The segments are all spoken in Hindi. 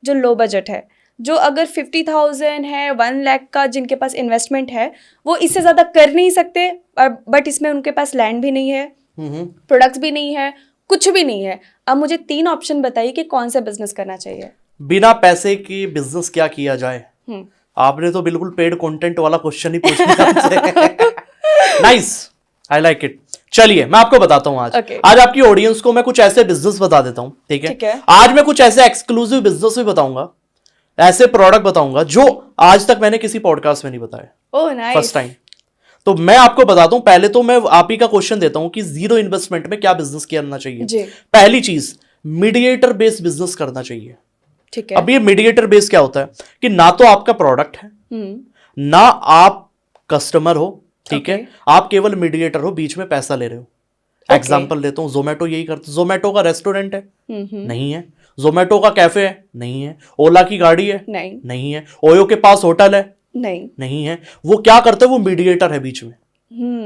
जो लो बजट है, जो अगर 50,000 है, 1 लाख का जिनके पास इन्वेस्टमेंट है, वो इससे ज़्यादा कर नहीं सकते, बट इसमें उनके पास लैंड भी नहीं है, प्रोडक्ट्स भी नहीं है, कुछ भी नहीं है। अब मुझे 3 ऑप्शन बताइए कि कौन सा बिजनेस करना चाहिए। बिना पैसे की बिजनेस क्या किया जाए? आपने तो बिल्कुल पेड कंटेंट वाला क्वेश्चन ही पूछ लिया। Nice, I like it. चलिए मैं आपको बताता हूं आज। आज आपकी ऑडियंस को मैं कुछ ऐसे बिजनेस बता देता हूं, ठीक है? आज मैं कुछ ऐसे एक्सक्लूसिव बिजनेस भी बताऊंगा, ऐसे प्रोडक्ट बताऊंगा जो आज तक मैंने किसी पॉडकास्ट में नहीं बताया। Oh nice, first time. तो मैं आपको बताता हूं, पहले तो मैं आप ही का क्वेश्चन देता हूं कि जीरो इन्वेस्टमेंट में क्या बिजनेस करना चाहिए। पहली चीज, मीडिएटर बेस्ड बिजनेस करना चाहिए। ठीक है। अब ये मीडिएटर बेस क्या होता है कि ना तो आपका प्रोडक्ट है, ना आप कस्टमर हो, ठीक है, आप केवल मीडिएटर हो, बीच में पैसा ले रहे हो। एग्जाम्पल देता हूं, जोमेटो यही करता। जोमेटो का रेस्टोरेंट है? नहीं है। जोमेटो का कैफे है? नहीं है। ओला की गाड़ी है? नहीं है। ओयो के पास होटल है? नहीं है। वो क्या करते हैं? वो मीडिएटर है बीच में।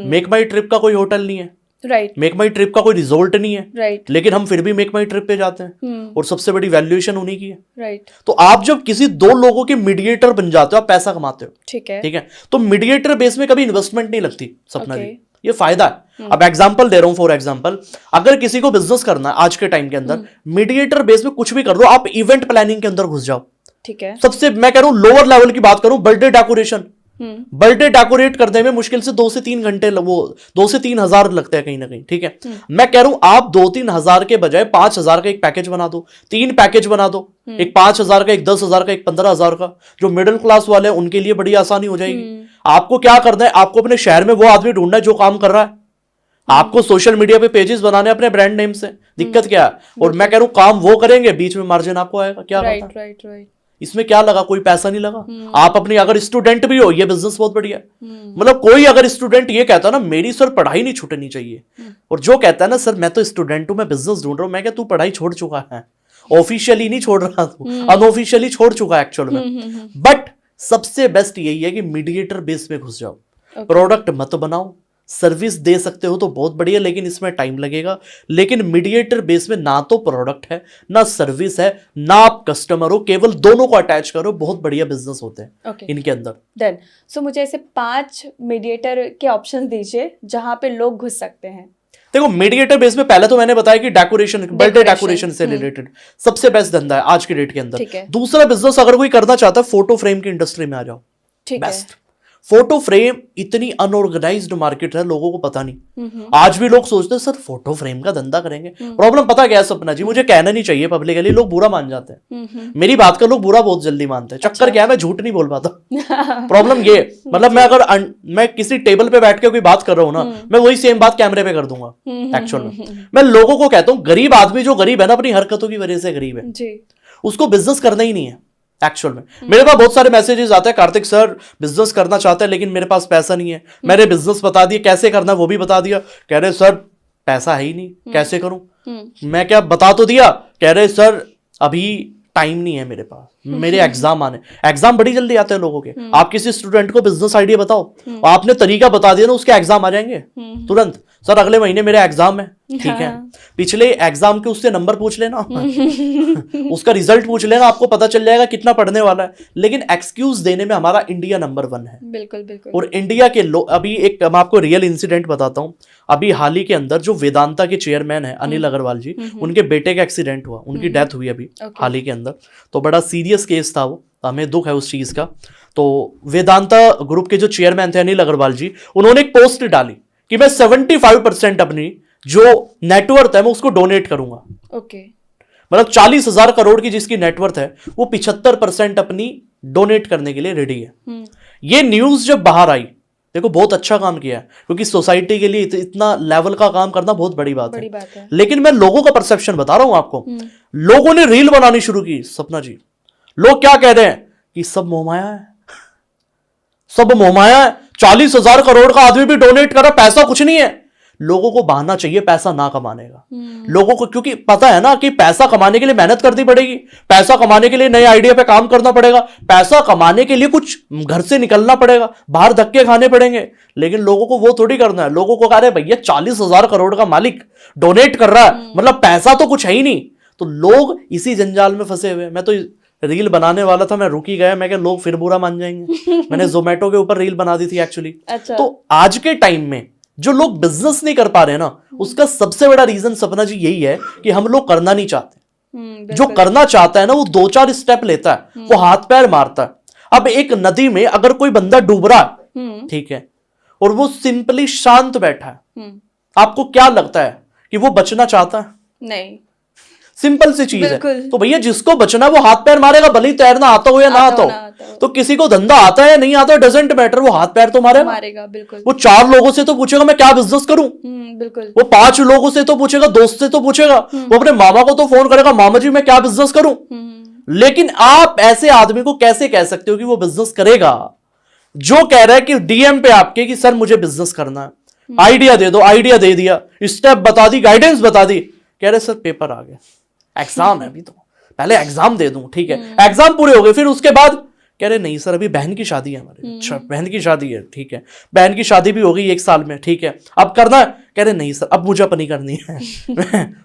मेक माई ट्रिप का कोई होटल नहीं है, राइट। मेक माई ट्रिप का कोई रिजोर्ट नहीं है, राइट। लेकिन हम फिर भी मेक माई ट्रिप पे जाते हैं, और सबसे बड़ी वैल्यूएशन उन्हीं की है, राइट। तो आप जब किसी दो लोगों के मीडिएटर बन जाते हो, आप पैसा कमाते हो, ठीक है। तो मीडिएटर बेस में कभी इन्वेस्टमेंट नहीं लगती, सपना जी, ये फायदा है। अब एग्जांपल दे रहा हूं, फॉर एग्जांपल, अगर किसी को बिजनेस करना है आज के टाइम के अंदर, मीडिएटर बेस में कुछ भी कर दो, आप इवेंट प्लानिंग के अंदर घुस जाओ, ठीक है। सबसे मैं कह रहा हूं लोअर लेवल की बात करूं, बर्थडे डेकोरेशन, बर्थडे डेकोरेट करने में मुश्किल से 2 से 3 घंटे, वो 2 से 3 हजार लगता है कहीं ना कहीं, ठीक है। मैं कह रहा हूं आप 2-3 हजार के बजाय 5 हजार का एक पैकेज बना दो, 3 पैकेज बना दो, एक 5 हजार का, एक 10 हजार का, एक 15 हजार का। जो मिडिल क्लास वाले हैं उनके लिए बड़ी आसानी हो जाएगी। आपको क्या करना है, आपको अपने शहर में वो आदमी ढूंढना है जो काम कर रहा है। आपको सोशल मीडिया पे पेजेस बनाने अपने ब्रांड नेम से, दिक्कत क्या है? और मैं कह रहा हूं काम वो करेंगे, बीच में मार्जिन आपको आएगा। क्या राइट, इसमें क्या लगा? कोई पैसा नहीं लगा। आप अपनी, अगर स्टूडेंट भी हो, ये बिजनेस बहुत बढ़िया है। मतलब कोई अगर स्टूडेंट ये कहता है ना मेरी सर पढ़ाई नहीं छूटनी चाहिए, और जो कहता है ना सर मैं तो स्टूडेंट हूं, मैं बिजनेस ढूंढ रहा हूं, मैं क्या तू पढ़ाई छोड़ चुका है, ऑफिशियली नहीं छोड़ रहा तू, अनऑफिशियली छोड़ चुका है एक्चुअल में। बट सबसे बेस्ट यही है कि मीडिएटर बेस में घुस जाओ, प्रोडक्ट मत बनाओ, सर्विस दे सकते हो तो बहुत बढ़िया, लेकिन इसमें टाइम लगेगा। लेकिन मीडिएटर बेस में ना तो प्रोडक्ट है, ना सर्विस है, ना आप कस्टमर हो, केवल दोनों को अटैच करो, बहुत बढ़िया बिजनेस होते हैं इनके अंदर। डन। सो मुझे ऐसे 5 मीडिएटर के ऑप्शंस दीजिए जहां पे लोग घुस सकते हैं। देखो मीडिएटर बेस में पहले तो मैंने बताया कि डेकोरेशन, बर्थडे डेकोरेशन से रिलेटेड सबसे बेस्ट धंधा है आज के डेट के अंदर। दूसरा बिजनेस अगर कोई करना चाहता है, फोटो फ्रेम की इंडस्ट्री में आ जाओ, बेस्ट। फोटो फ्रेम इतनी अनऑर्गेनाइज्ड मार्केट है, लोगों को पता नहीं। आज भी लोग सोचते हैं सर फोटो फ्रेम का धंधा करेंगे। प्रॉब्लम पता क्या है सपना जी, मुझे कहना नहीं चाहिए पब्लिकली, लोग बुरा मान जाते हैं। मेरी बात का लोग बुरा बहुत जल्दी मानते हैं। चक्कर क्या है, मैं झूठ नहीं बोल पाता। प्रॉब्लम ये, मतलब मैं अगर मैं किसी टेबल पे बैठ के कोई बात कर रहा हूं ना, मैं वही सेम बात कैमरे पे कर दूंगा। एक्चुअल में मैं लोगों को कहता हूं, गरीब आदमी जो गरीब है ना, अपनी हरकतों की वजह से गरीब है, उसको बिजनेस करना ही नहीं है। एक्चुअल में मेरे पास बहुत सारे मैसेजेस आते हैं, कार्तिक सर बिजनेस करना चाहते हैं लेकिन मेरे पास पैसा नहीं है। मैंने बिजनेस बता दिया, कैसे करना वो भी बता दिया, कह रहे सर पैसा है ही नहीं, कैसे करूं? मैं क्या बता तो दिया, कह रहे सर अभी टाइम नहीं है मेरे पास, मेरे एग्जाम आने, एग्जाम बड़ी जल्दी आते हैं लोगों के। आप किसी स्टूडेंट को बिजनेस आइडिया बताओ, आपने तरीका बता दिया ना, उसके एग्जाम आ जाएंगे तुरंत। सर अगले महीने मेरे एग्जाम है, ठीक है, पिछले एग्जाम के उससे नंबर पूछ लेना, उसका रिजल्ट पूछ लेना, आपको पता चल जाएगा कितना पढ़ने वाला है। लेकिन एक्सक्यूज देने में हमारा इंडिया नंबर 1 है। बिल्कुल बिल्कुल। और इंडिया के लोग, अभी एक मैं आपको रियल इंसिडेंट बताता हूँ। अभी हाल ही के अंदर जो वेदांता के चेयरमैन है अनिल अग्रवाल जी, उनके बेटे का एक्सीडेंट हुआ, उनकी डेथ हुई अभी हाल ही के अंदर। तो बड़ा सीरियस केस था वो, हमें दुख है उस चीज का। तो वेदांता ग्रुप के जो चेयरमैन थे अनिल अग्रवाल जी, उन्होंने एक पोस्ट डाली कि मैं 75% अपनी जो नेटवर्थ है मैं उसको डोनेट करूंगा। ओके। मतलब 40,000 करोड़ की जिसकी नेटवर्थ है, वो 75% अपनी डोनेट करने के लिए रेडी है। ये न्यूज जब बाहर आई, देखो बहुत अच्छा काम किया है, क्योंकि सोसाइटी के लिए इतना लेवल का काम करना बहुत बड़ी बात है। लेकिन मैं लोगों का परसेप्शन बता रहा हूं आपको। लोगों ने रील बनानी शुरू की, सपना जी, लोग क्या कह रहे हैं कि सब मोहमाया है, सब मोहमाया है, 40,000 करोड़ का आदमी भी डोनेट कर रहा, पैसा कुछ नहीं है। लोगों को बहाना चाहिए पैसा ना कमाने का। लोगों को क्योंकि पता है ना कि पैसा कमाने के लिए मेहनत करनी पड़ेगी, पैसा कमाने के लिए नए आइडिया पे काम करना पड़ेगा, पैसा कमाने के लिए कुछ घर से निकलना पड़ेगा, बाहर धक्के खाने पड़ेंगे। लेकिन लोगों को वो थोड़ी करना है। लोगों को कह रहे भैया 40,000 करोड़ का मालिक डोनेट कर रहा है, मतलब पैसा तो कुछ है ही नहीं। तो लोग इसी जंजाल में फंसे हुए। मैं तो रील बनाने वाला था, मैं रुक ही गया, मैं क्या लोग फिर बुरा मान जाएंगे। मैंने जोमेटो के ऊपर रील बना दी थी एक्चुअली। अच्छा। तो आज के टाइम में जो लोग बिजनेस नहीं कर पा रहे ना, उसका सबसे बड़ा रीजन सपना जी यही है कि हम लोग करना नहीं चाहते। जो करना चाहता है ना, वो 2-4 स्टेप लेता है, वो हाथ पैर मारता है। अब एक नदी में अगर कोई बंदा डूब रहा है, ठीक है, और वो सिंपली शांत बैठा है, आपको क्या लगता है कि वो बचना चाहता है? नहीं। सिंपल सी चीज है। तो भैया जिसको बचना है वो हाथ पैर मारेगा, भले ही तैरना आता हो या ना आता हो। तो किसी को धंधा आता है या नहीं आता, डजेंट मैटर, वो हाथ पैर तो मारेगा। बिल्कुल। वो 4 लोगों से तो पूछेगा मैं क्या बिजनेस करूं। बिल्कुल। वो 5 लोगों से तो पूछेगा, दोस्त से तो पूछेगा, वो अपने मामा को तो फोन करेगा, मामा जी मैं क्या बिजनेस करूं। लेकिन आप ऐसे आदमी को कैसे कह सकते हो कि वो बिजनेस करेगा, जो कह रहा है कि डीएम पे आपके कि सर मुझे बिजनेस करना है, आइडिया दे दो, आइडिया दे दिया, स्टेप बता दी, गाइडेंस बता दी, कह रहे सर पेपर आ गया, एग्जाम है अभी, तो पहले एग्जाम दे दूं, ठीक है, एग्जाम पूरे हो गए, फिर उसके बाद कह रहे नहीं सर अभी बहन की शादी है हमारी। अच्छा बहन की शादी है, ठीक है, बहन की शादी भी हो गई 1 साल में, ठीक है, अब करना है, कह रहे नहीं सर अब मुझे अपनी करनी है।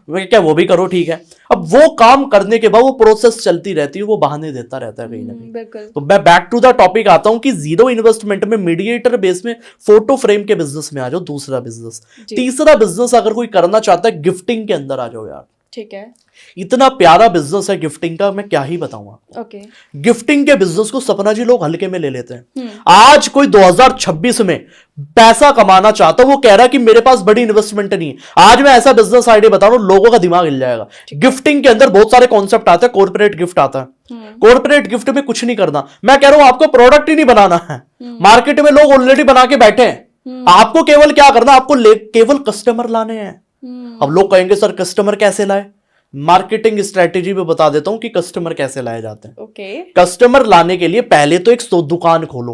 मैं क्या वो भी करो, ठीक है। अब वो काम करने के बाद वो प्रोसेस चलती रहती है, वो बहाने देता रहता है कहीं ना कहीं। तो मैं बैक टू द टॉपिक आता हूं कि जीरो इन्वेस्टमेंट में मीडिएटर बेस में फोटो फ्रेम के बिजनेस में आ जाओ। दूसरा बिजनेस, तीसरा बिजनेस अगर कोई करना चाहता है, गिफ्टिंग के अंदर आ जाओ यार। ठीक है। इतना प्यारा बिजनेस है गिफ्टिंग का, मैं क्या ही बताऊंगा। ओके। गिफ्टिंग के बिजनेस को सपना जी लोग हल्के में ले लेते हैं। आज कोई 2026 में पैसा कमाना चाहता है, वो कह रहा है कि मेरे पास बड़ी इन्वेस्टमेंट नहीं है। आज मैं ऐसा बिजनेस आइडिया बता रहा हूं, लोगों का दिमाग हिल जाएगा। गिफ्टिंग के अंदर बहुत सारे कॉन्सेप्ट आते हैं। कॉर्पोरेट गिफ्ट आता है। कॉर्पोरेट गिफ्ट में कुछ नहीं करना, मैं कह रहा हूं आपको प्रोडक्ट ही नहीं बनाना है। मार्केट में लोग ऑलरेडी बना के बैठे हैं, आपको केवल क्या करना, आपको केवल कस्टमर लाने हैं। अब लोग कहेंगे सर कस्टमर कैसे लाए, मार्केटिंग स्ट्रेटेजी में बता देता हूं कि कस्टमर कैसे लाए जाते हैं। ओके। कस्टमर लाने के लिए पहले तो एक दुकान खोलो।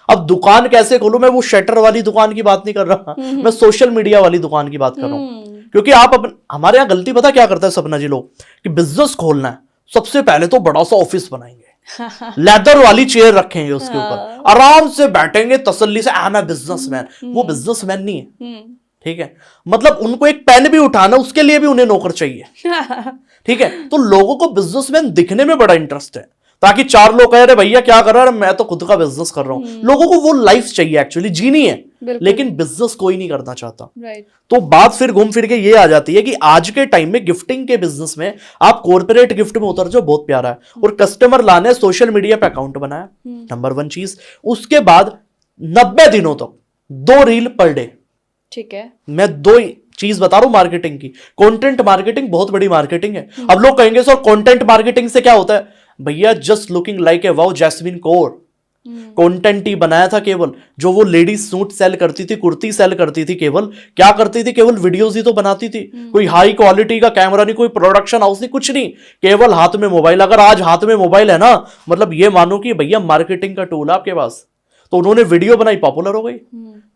अब दुकान कैसे खोलो, मैं वो शटर वाली दुकान की बात नहीं कर रहा, मैं सोशल मीडिया वाली दुकान की बात कर रहा हूं। क्योंकि आप हमारे यहां गलती पता क्या करता है सपना जी लोग, कि बिजनेस खोलना है, सबसे पहले तो बड़ा सा ऑफिस बनाएंगे, लेदर वाली चेयर रखेंगे, उसके ऊपर आराम से बैठेंगे तसल्ली से, मैं बिजनेसमैन। वो बिजनेसमैन नहीं है, ठीक है। मतलब उनको एक पेन भी उठाना, उसके लिए भी उन्हें नौकर चाहिए, ठीक है। तो लोगों को बिजनेसमैन दिखने में बड़ा इंटरेस्ट है, ताकि 4 लोग कह रहे भैया क्या कर रहा है, मैं तो खुद का बिजनेस कर रहा हूं। लोगों को वो लाइफ चाहिए, एक्चुअली जीनी है, लेकिन बिजनेस कोई नहीं करना चाहता। तो बात फिर घूम फिर के ये आ जाती है कि आज के टाइम में गिफ्टिंग के बिजनेस में आप कॉर्पोरेट गिफ्ट में उतर जाओ, बहुत प्यारा है। और कस्टमर लाने, सोशल मीडिया पे अकाउंट बनाया, नंबर 1 चीज। उसके बाद 90 दिनों तक 2 रील पर डे, ठीक है। मैं 2 चीज बता रहा हूं मार्केटिंग की। कंटेंट मार्केटिंग बहुत बड़ी मार्केटिंग है। अब लोग कहेंगे सर कंटेंट मार्केटिंग से क्या होता है, भैया just looking like a wow Jasmine Kaur. Content ही बनाया था केवल, जो वो लेडीज सूट सेल करती थी, कुर्ती सेल करती थी, केवल क्या करती थी, केवल वीडियोस ही तो बनाती थी। कोई हाई क्वालिटी का कैमरा नहीं, कोई प्रोडक्शन हाउस नहीं, कुछ नहीं, केवल हाथ में मोबाइल। अगर आज हाथ में मोबाइल है ना, मतलब ये मानो कि भैया मार्केटिंग का टूल है आपके पास। तो उन्होंने वीडियो बनाई, पॉपुलर हो गई।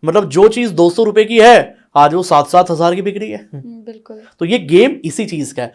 मतलब जो चीज 200 रुपए की है, आज वो 7-7 हजार की बिक रही है। बिल्कुल। तो ये गेम इसी चीज का है।